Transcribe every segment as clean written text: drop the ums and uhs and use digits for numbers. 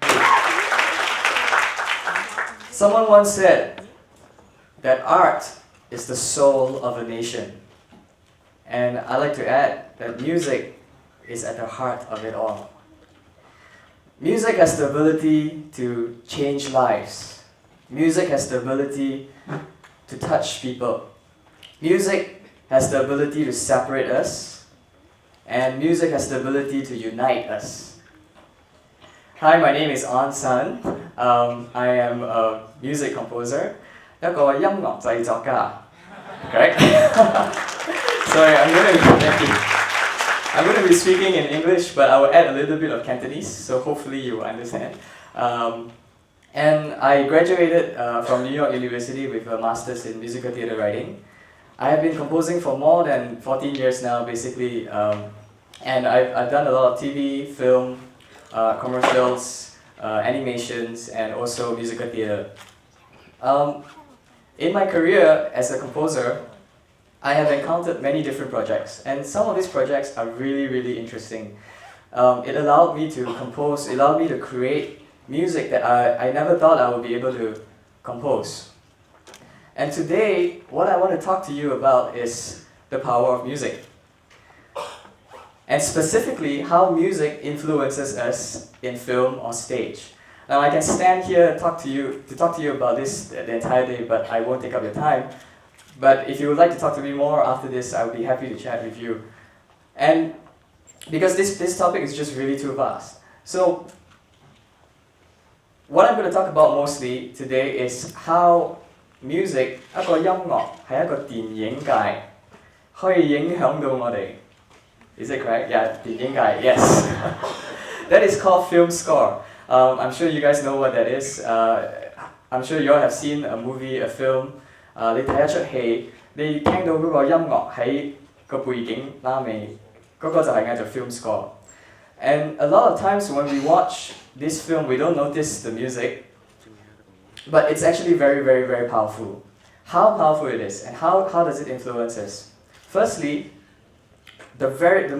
Thank you. Someone once said that art is the soul of a nation. And I like to add that music is at the heart of it all. Music has the ability to change lives. Music has the ability to touch people. Music has the ability to separate us. And music has the ability to unite us. Hi, my name is Onn San. I am a music composer. 一個音樂製作家 Correct? Sorry, I'm going to be speaking in English, but I will add a little bit of Cantonese, so hopefully you will understand. And I graduated from New York University with a master's in musical theatre writing. I have been composing for more than 14 years now, basically, and I've done a lot of TV, film, commercials, animations, and also musical theatre. In my career as a composer, I have encountered many different projects, and some of these projects are really, really interesting. It allowed me to compose, it allowed me to create music that I never thought I would be able to compose. And today, what I want to talk to you about is the power of music. And specifically, how music influences us in film or stage. Now, I can stand here and talk to you about this the entire day, but I won't take up your time. But if you would like to talk to me more after this, I would be happy to chat with you. And because this topic is just really too vast. So, what I'm going to talk about mostly today is how music, 一個音樂係一個電影界可以影響到我哋。Is it correct? Yeah, 電影界, yes. That is called film score. I'm sure you guys know what that is. I'm sure you all have seen a movie, a film. 你睇一出戲，你聽到嗰個音樂喺個背景拉尾，嗰個就係嗌做 film score. And a lot of times when we watch this film, we don't notice the music, but it's actually very, very, very powerful. How powerful it is, and how does it influence us? Firstly, the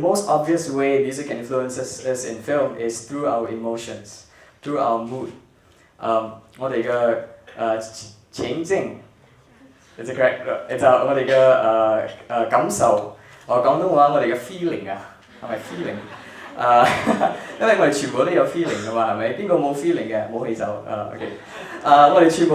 most obvious way music can influence us in film is through our emotions, through our mood. 我哋嘅情境 Is it correct? 我哋嘅感受，廣東話我哋嘅 feeling 啊，係咪 feeling？ 因為我哋全部都有 feeling 㗎嘛，係咪？邊個冇 feeling 嘅？冇氣就OK。我哋全部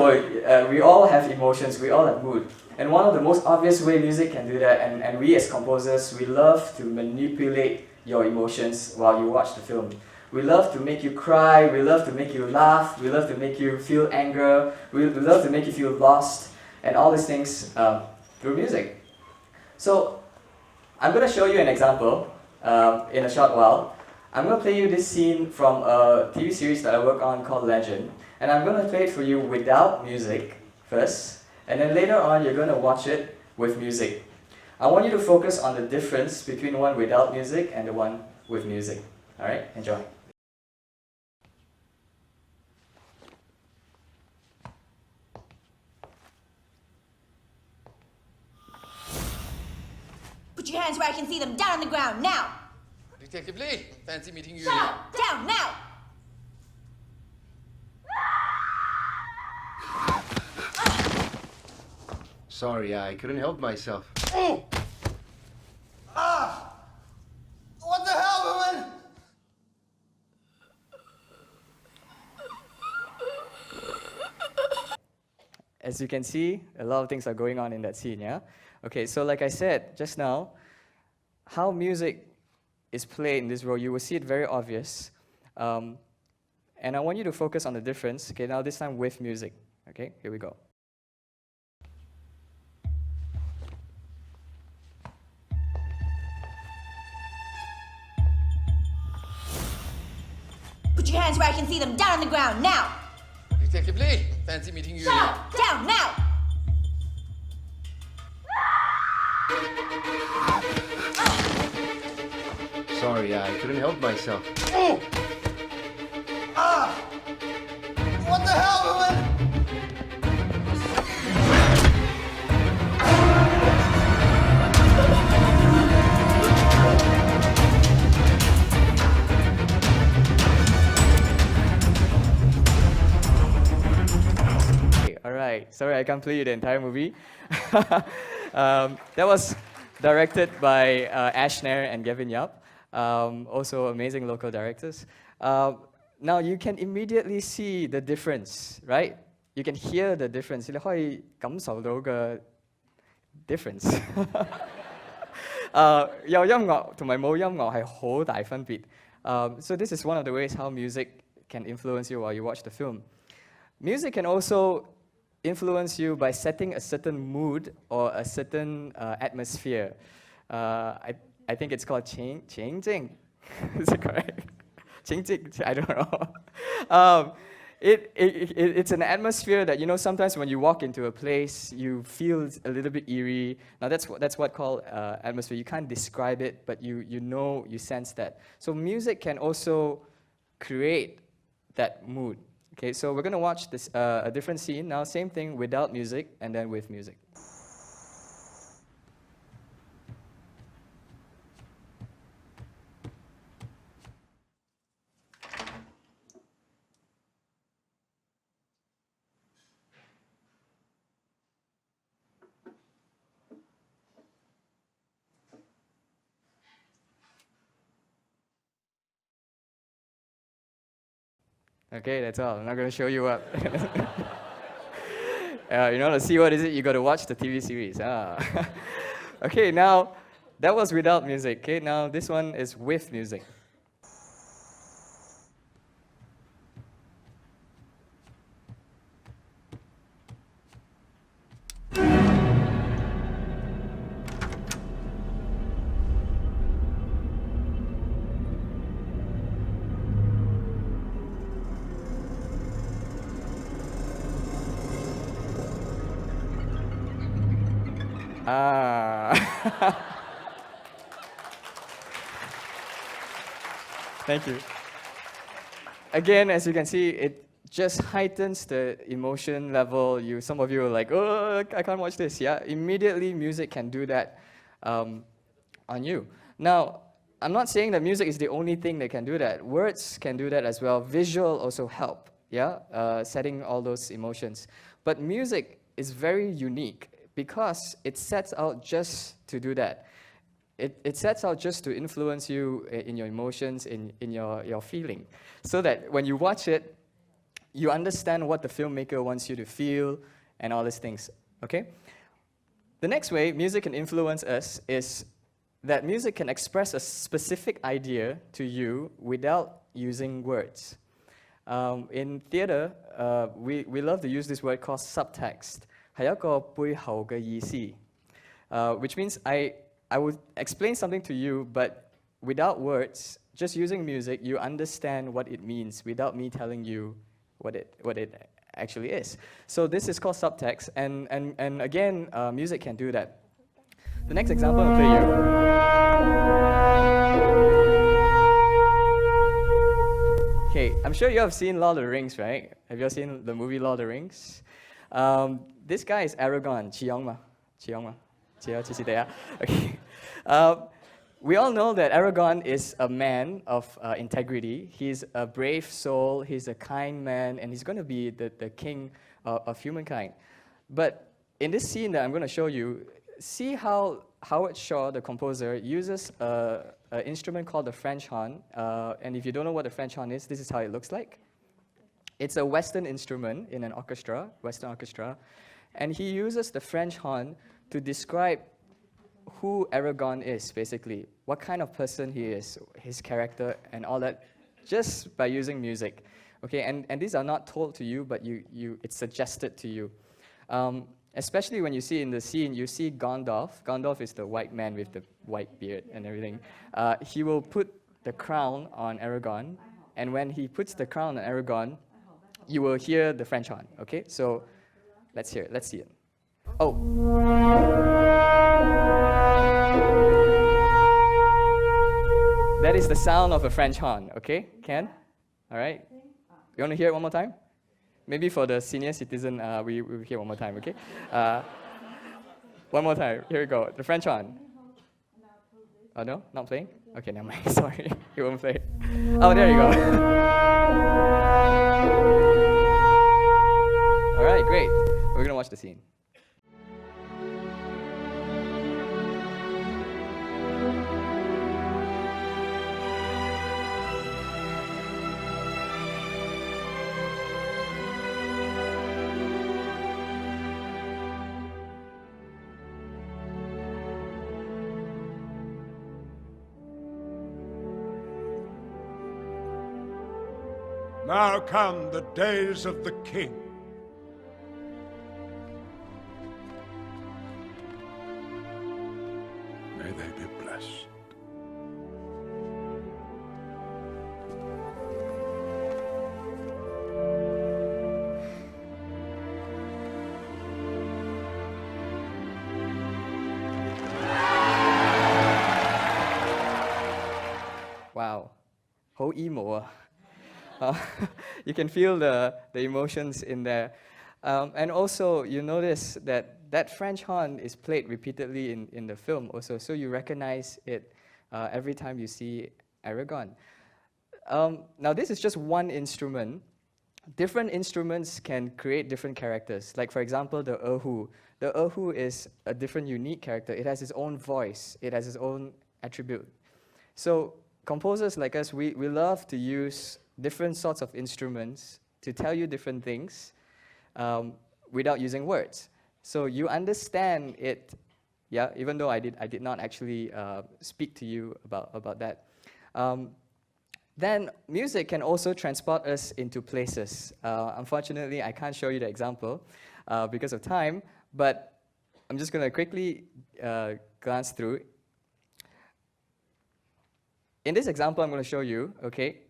we all have emotions, we all have mood. And one of the most obvious way music can do that, and we as composers, we love to manipulate your emotions while you watch the film. We love to make you cry, we love to make you laugh, we love to make you feel anger, we love to make you feel lost, and all these things through music. So, I'm going to show you an example in a short while. I'm going to play you this scene from a TV series that I work on called Legend, and I'm going to play it for you without music first. And then later on, you're going to watch it with music. I want you to focus on the difference between the one without music and the one with music. Alright, enjoy. Put your hands where I can see them, down on the ground, now! Detective Lee, fancy meeting you. Shut up! Down, now! Sorry, I couldn't help myself. Oh! Ah! What the hell, woman? As you can see, a lot of things are going on in that scene, yeah? Okay, so like I said just now, how music is played in this role, you will see it very obvious. And I want you to focus on the difference. Okay, now this time with music. Okay, here we go. Put your hands where I can see them, down on the ground, now! Detective Lee, fancy meeting you. Shut up! Down, now! Sorry, I couldn't help myself. Oh! Ah! What the hell, woman? right. Sorry, I can't play you the entire movie. That was directed by Ash Nair and Gavin Yap, also amazing local directors. Now you can immediately see the difference, right? You can hear the difference. 你可以感受到嘅 difference. 有音樂同埋冇音樂係好大分別。So this is one of the ways how music can influence you while you watch the film. Music can also influence you by setting a certain mood or a certain atmosphere. I think it's called changing. Is it correct? Changing? I don't know. It's an atmosphere that, you know, sometimes when you walk into a place, you feel a little bit eerie. Now that's what called atmosphere. You can't describe it, but you know, you sense that. So music can also create that mood. Okay, so we're going to watch this a different scene. Now, same thing without music and then with music. Okay, that's all. I'm not going to show you up. You know, to see what is it, you got to watch the TV series. Okay, now, that was without music. Okay, now this one is with music. Thank you. Again, as you can see, it just heightens the emotion level. Some of you are like, oh, I can't watch this. Yeah, immediately music can do that on you. Now, I'm not saying that music is the only thing that can do that. Words can do that as well. Visual also help, yeah, setting all those emotions. But music is very unique because it sets out just to do that. It sets out just to influence you in your emotions, in your feeling, so that when you watch it, you understand what the filmmaker wants you to feel and all these things, okay? The next way music can influence us is that music can express a specific idea to you without using words. In theater, we love to use this word called subtext. 係一個背後嘅意思, which means I would explain something to you, but without words, just using music, you understand what it means without me telling you what it actually is. So this is called subtext, and again, music can do that. The next example I'll play you. Okay, I'm sure you have seen Lord of the Rings, right? Have you all seen the movie Lord of the Rings? This guy is Aragorn, Okay. We all know that Aragorn is a man of integrity. He's a brave soul, he's a kind man, and he's going to be the king of humankind. But in this scene that I'm going to show you, see how Howard Shaw, the composer, uses an instrument called the French horn. And if you don't know what the French horn is, this is how it looks like. It's a Western instrument in an orchestra, Western orchestra. And he uses the French horn to describe who Aragorn is, basically. What kind of person he is, his character, and all that, just by using music. Okay, and these are not told to you, but it's suggested to you. Especially when you see in the scene, you see Gandalf. Gandalf is the white man with the white beard and everything. He will put the crown on Aragorn, and when he puts the crown on Aragorn, you will hear the French horn, okay? So let's hear it, let's see it. Oh. That is the sound of a French horn, okay? Ken? All right? You want to hear it one more time? Maybe for the senior citizen, we will hear one more time, okay? One more time, here we go. The French horn. Oh no, not playing? Okay, never mind, sorry, it won't play. Oh, there you go. All right, great. We're we're gonna watch the scene. Now come the days of the king. May they be blessed. Wow, 好 emo 啊。You can feel the emotions in there. And also, you notice that French horn is played repeatedly in the film also, so you recognize it every time you see Aragon. Now, this is just one instrument. Different instruments can create different characters. Like, for example, the erhu. The erhu is a different, unique character. It has its own voice. It has its own attribute. So, composers like us, we love to use different sorts of instruments to tell you different things without using words. So you understand it, yeah, even though I did not actually speak to you about that. Then music can also transport us into places. Unfortunately, I can't show you the example because of time, but I'm just going to quickly glance through. In this example I'm going to show you, okay,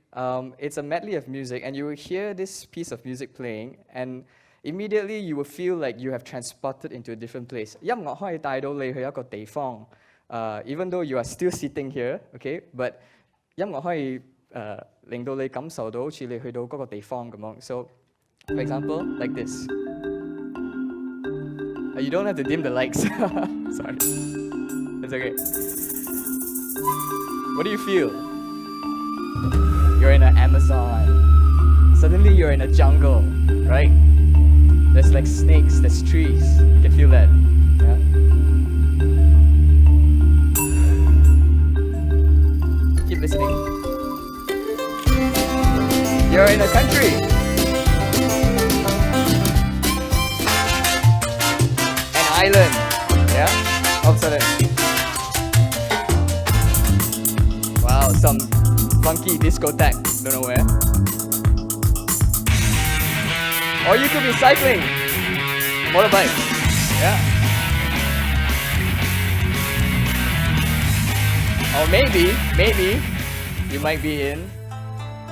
it's a medley of music, and you will hear this piece of music playing, and immediately you will feel like you have transported into a different place. 音樂可以帶到你去一個地方, even though you are still sitting here, okay, but 音樂可以令到你感受到好似你去到嗰個地方咁樣. So, for example, like this. You don't have to dim the lights. Sorry. It's okay. What do you feel? You're in an Amazon. Suddenly you're in a jungle, right? There's like snakes, there's trees. You can feel that. Yeah? Keep listening. You're in a country. An island. Yeah? All of a sudden. Wow, some funky discotheque, don't know where. Or you could be cycling, motorbike, yeah. Or maybe, you might be in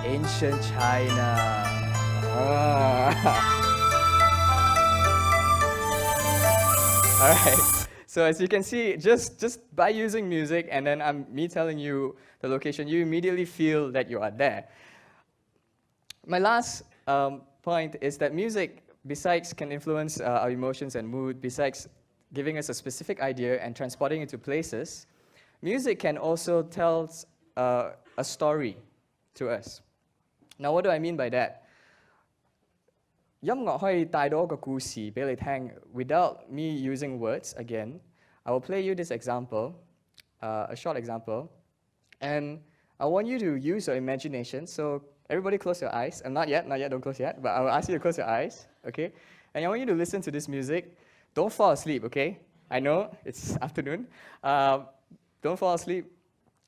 ancient China. Alright, so as you can see, just by using music and then me telling you the location, you immediately feel that you are there. My last point is that music, besides can influence our emotions and mood, besides giving us a specific idea and transporting it to places, music can also tell a story to us. Now, what do I mean by that? 音樂可以帶到一個故事俾你聽 without me using words again. I will play you this example, a short example, and I want you to use your imagination. So everybody close your eyes. Not yet, don't close yet, but I will ask you to close your eyes, okay? And I want you to listen to this music. Don't fall asleep, okay? I know it's afternoon. Don't fall asleep.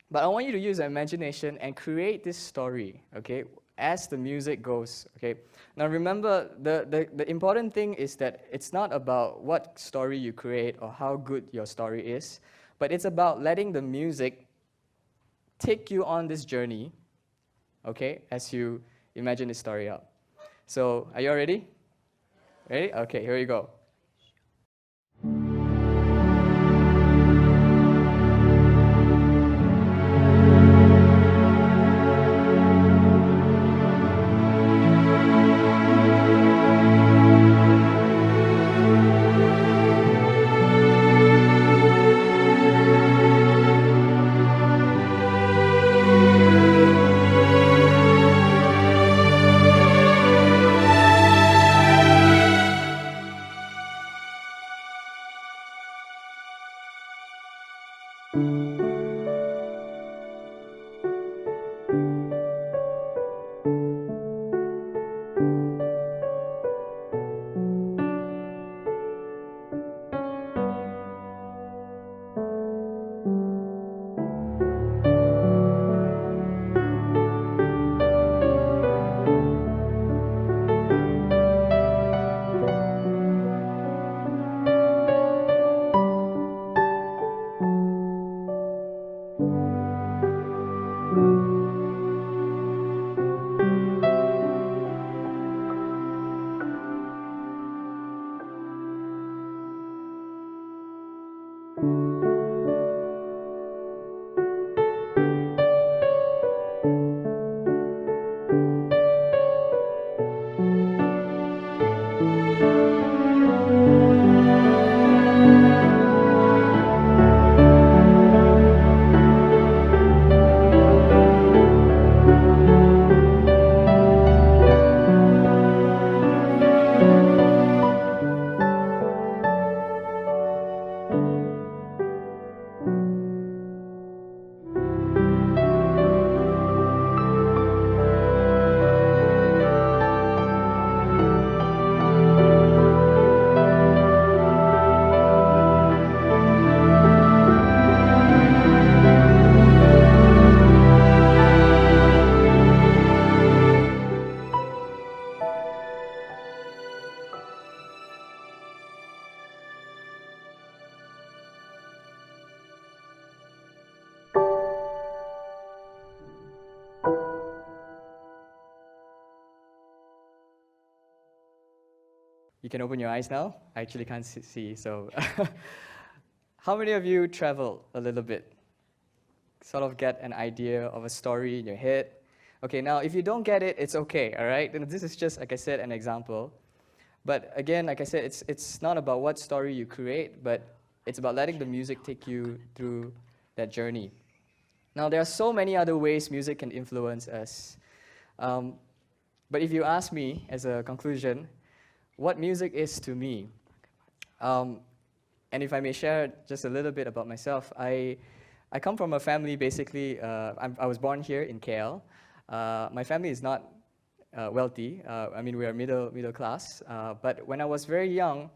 But I want you to use your imagination and create this story, okay, as the music goes, okay? Now remember, the important thing is that it's not about what story you create or how good your story is, but it's about letting the music take you on this journey, okay, as you imagine the story out. So, are you all ready? Ready? Okay, here we go. You can open your eyes now. I actually can't see, so. How many of you travel a little bit? Sort of get an idea of a story in your head. Okay, now if you don't get it, it's okay, all right? And this is just, like I said, an example. But again, like I said, it's not about what story you create, but it's about letting the music take you through that journey. Now, there are so many other ways music can influence us. But if you ask me, as a conclusion, what music is to me, and if I may share just a little bit about myself, I come from a family, basically, I was born here in KL. My family is not wealthy. I mean, we are middle class. But when I was very young,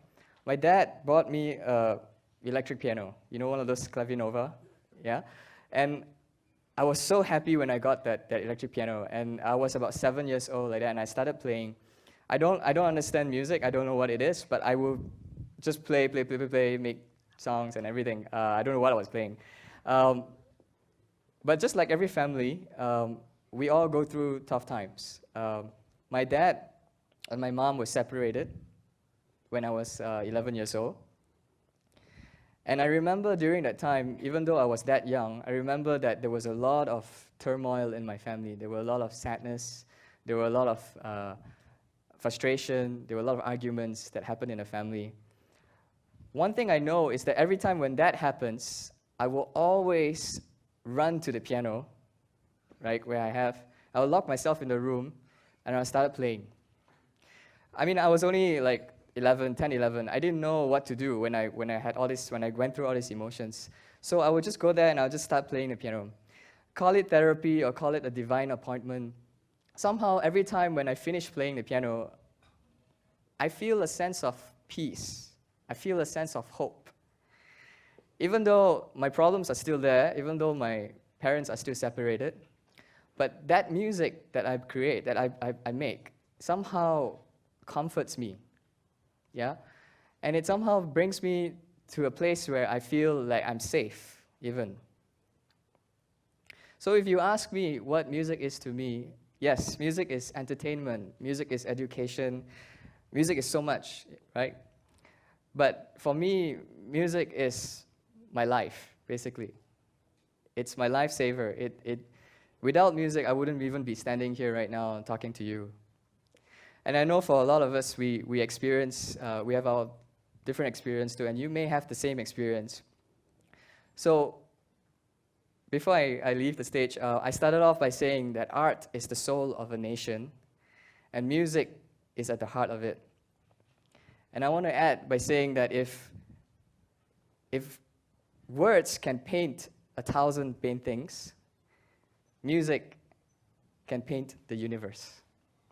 my dad bought me an electric piano. You know, one of those Clavinova? Yeah? And I was so happy when I got that electric piano. And I was about 7 years old like that, and I started playing. I don't understand music. I don't know what it is, but I will just play, make songs and everything. I don't know what I was playing. But just like every family, we all go through tough times. My dad and my mom were separated when I was 11 years old. And I remember during that time, even though I was that young, I remember that there was a lot of turmoil in my family. There were a lot of sadness. There were a lot of frustration. There were a lot of arguments that happened in the family. One thing I know is that every time when that happens, I will always run to the piano, right, where I will lock myself in the room, and I'll start playing. I mean, I was only like 10, 11. I didn't know what to do when I went through all these emotions. So I would just go there and I'll just start playing the piano. Call it therapy or call it a divine appointment. Somehow, every time when I finish playing the piano, I feel a sense of peace. I feel a sense of hope. Even though my problems are still there, even though my parents are still separated, but that music that I create, that I make, somehow comforts me. Yeah? And it somehow brings me to a place where I feel like I'm safe, even. So if you ask me what music is to me, yes, music is entertainment, music is education, music is so much, right? But for me, music is my life, basically. It's my lifesaver. Without music, I wouldn't even be standing here right now talking to you. And I know for a lot of us, we have our different experience too, and you may have the same experience. So before I leave the stage, I started off by saying that art is the soul of a nation, and music is at the heart of it. And I want to add by saying that if words can paint 1,000 paintings, music can paint the universe.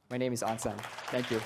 My name is Onn San. Thank you.